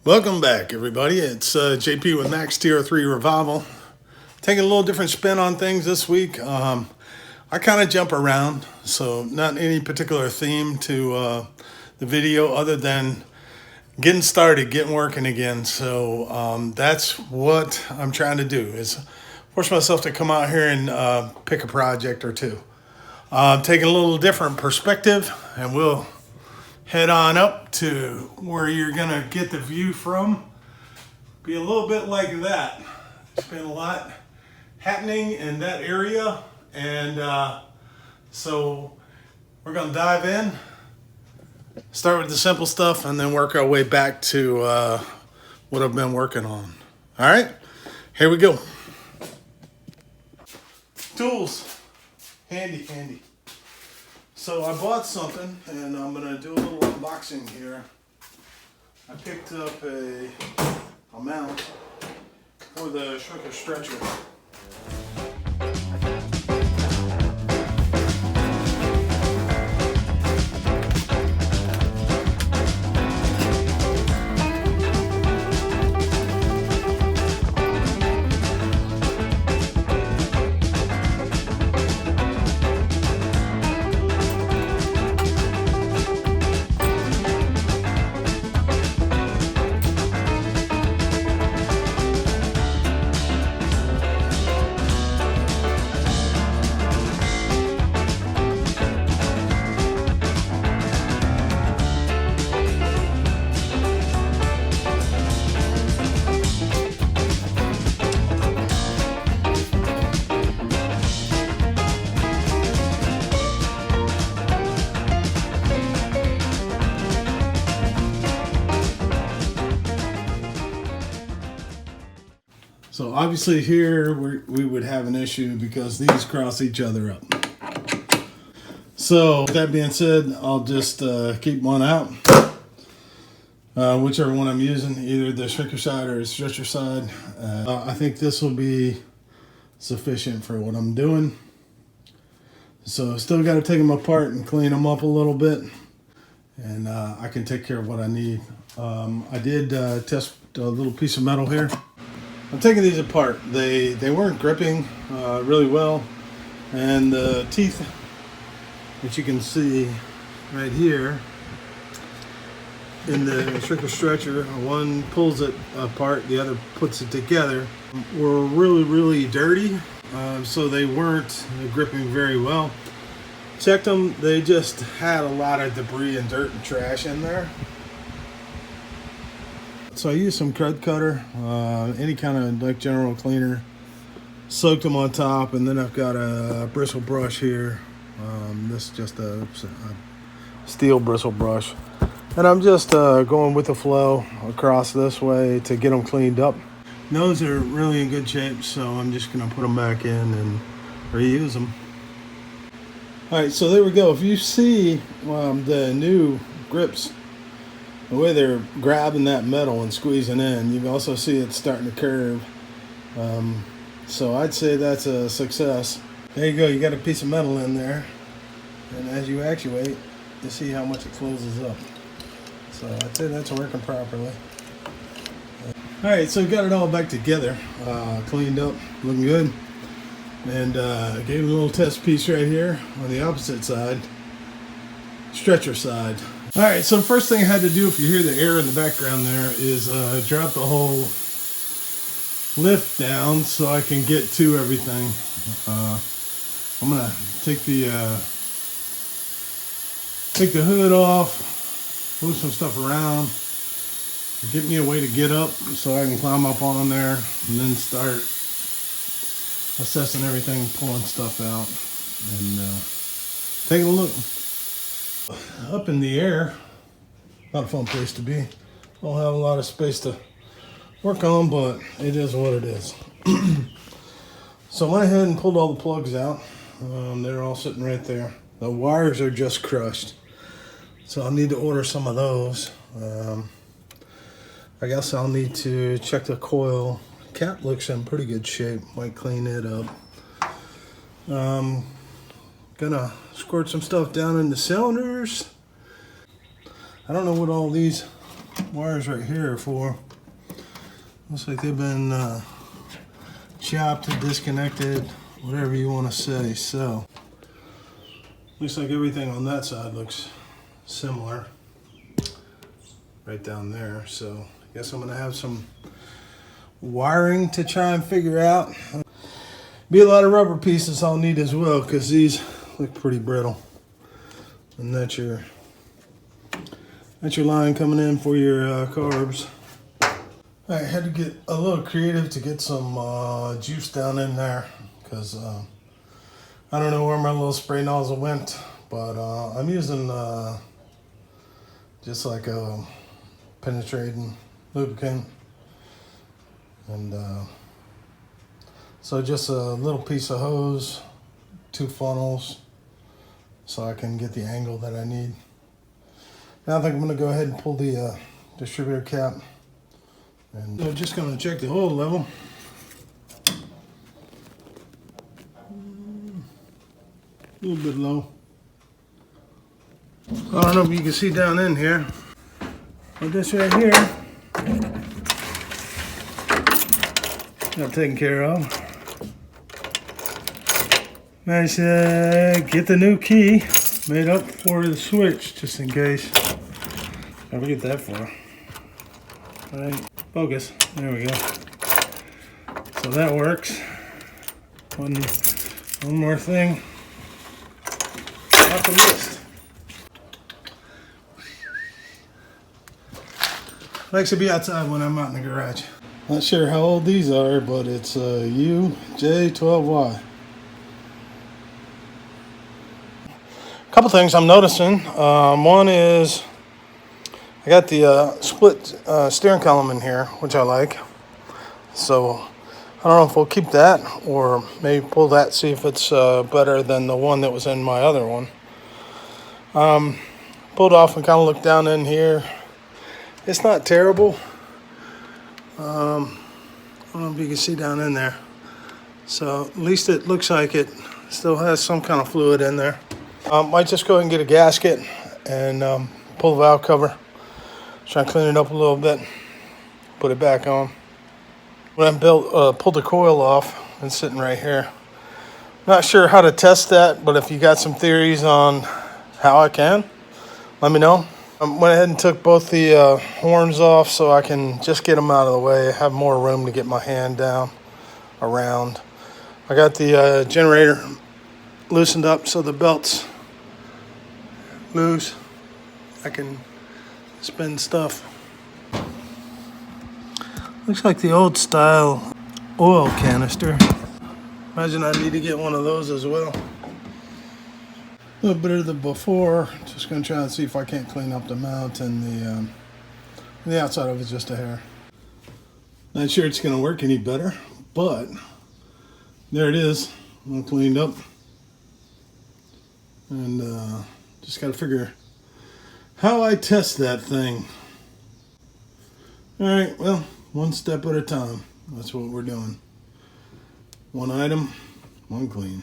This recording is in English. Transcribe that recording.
Welcome back, everybody. It's JP with Max Tr3 Revival. Taking a little different spin on things this week. I kind of jump around, so not any particular theme to the video other than getting started, getting working again. So that's what I'm trying to do, is force myself to come out here and pick a project or two. Taking a little different perspective, and we'll head on up to where you're gonna get the view from. Be a little bit like that. There's been a lot happening in that area, and so we're gonna dive in, start with the simple stuff, and then work our way back to what I've been working on. All right, here we go. Tools, handy. So I bought something, and I'm gonna do a little unboxing here. I picked up a mount for the Tr3 stretcher. So obviously here we would have an issue because these cross each other up. So with that being said, I'll just keep one out. Whichever one I'm using, either the shrinker side or the stretcher side. I think this will be sufficient for what I'm doing. So still got to take them apart and clean them up a little bit. And I can take care of what I need. I did test a little piece of metal here. I'm taking these apart. They weren't gripping really well, and the teeth that you can see right here in the Tr3 stretcher, one pulls it apart, the other puts it together, were really dirty, so they weren't gripping very well. Checked them, they just had a lot of debris and dirt and trash in there. So I used some crud cutter, any kind of like general cleaner, soaked them on top, and then I've got a bristle brush here. This is just a steel bristle brush. And I'm just going with the flow across this way to get them cleaned up. Those are really in good shape, so I'm just gonna put them back in and reuse them. All right, so there we go. If you see the new grips, the way they're grabbing that metal and squeezing in, you can also see it starting to curve. So I'd say that's a success. There you go, you got a piece of metal in there. And as you actuate, you see how much it closes up. So I'd say that's working properly. All right, so we got it all back together, cleaned up, looking good. And gave it a little test piece right here on the opposite side, stretcher side. All right, so first thing I had to do, if you hear the air in the background there, is drop the whole lift down so I can get to everything. I'm gonna take the hood off, move some stuff around, get me a way to get up so I can climb up on there, and then start assessing everything, pulling stuff out, and taking a look. Up in the air, not a fun place to be. Don't have a lot of space to work on, but it is what it is. So I went ahead and pulled all the plugs out. They're all sitting right there. The wires are just crushed, so I'll need to order some of those. I guess I'll need to check the coil. Cap looks in pretty good shape. Might clean it up. Gonna squirt some stuff down in the cylinders. I don't know what all these wires right here are for. Looks like they've been chopped, disconnected, whatever you want to say. So looks like everything on that side looks similar right down there. So I guess I'm gonna have some wiring to try and figure out. Be a lot of rubber pieces I'll need as well, because these look pretty brittle. And that's your line coming in for your carbs. I had to get a little creative to get some juice down in there, because I don't know where my little spray nozzle went, but I'm using just like a penetrating lubricant, and so just a little piece of hose, 2 funnels, so I can get the angle that I need. Now I think I'm going to go ahead and pull the distributor cap, and I'm just going to check the oil level. A little bit low. I don't know if you can see down in here, but this right here got taken care of. Managed to get the new key made up for the switch, just in case. I'll get that for. All right, focus. There we go. So that works. One more thing off the list. Likes to be outside when I'm out in the garage. Not sure how old these are, but it's UJ12Y. Couple things I'm noticing. One is I got the split steering column in here, which I like. So I don't know if we'll keep that or maybe pull that, see if it's better than the one that was in my other one. Pulled off and kind of looked down in here. It's not terrible. I don't know if you can see down in there. So at least it looks like it still has some kind of fluid in there. Might just go ahead and get a gasket and pull the valve cover. Try and clean it up a little bit. Put it back on. When I pulled the coil off, it's sitting right here. Not sure how to test that, but if you got some theories on how I can, let me know. I went ahead and took both the horns off so I can just get them out of the way, have more room to get my hand down around. I got the generator loosened up so the belt's loose. I can spin stuff. Looks like the old style oil canister. Imagine I need to get one of those as well. A little bit of the before. Just gonna try and see if I can't clean up the mount, and the outside of it's just a hair. Not sure it's gonna work any better, but there it is, all cleaned up. And just gotta figure how I test that thing. All right, well, one step at a time. That's what we're doing. One item, one clean.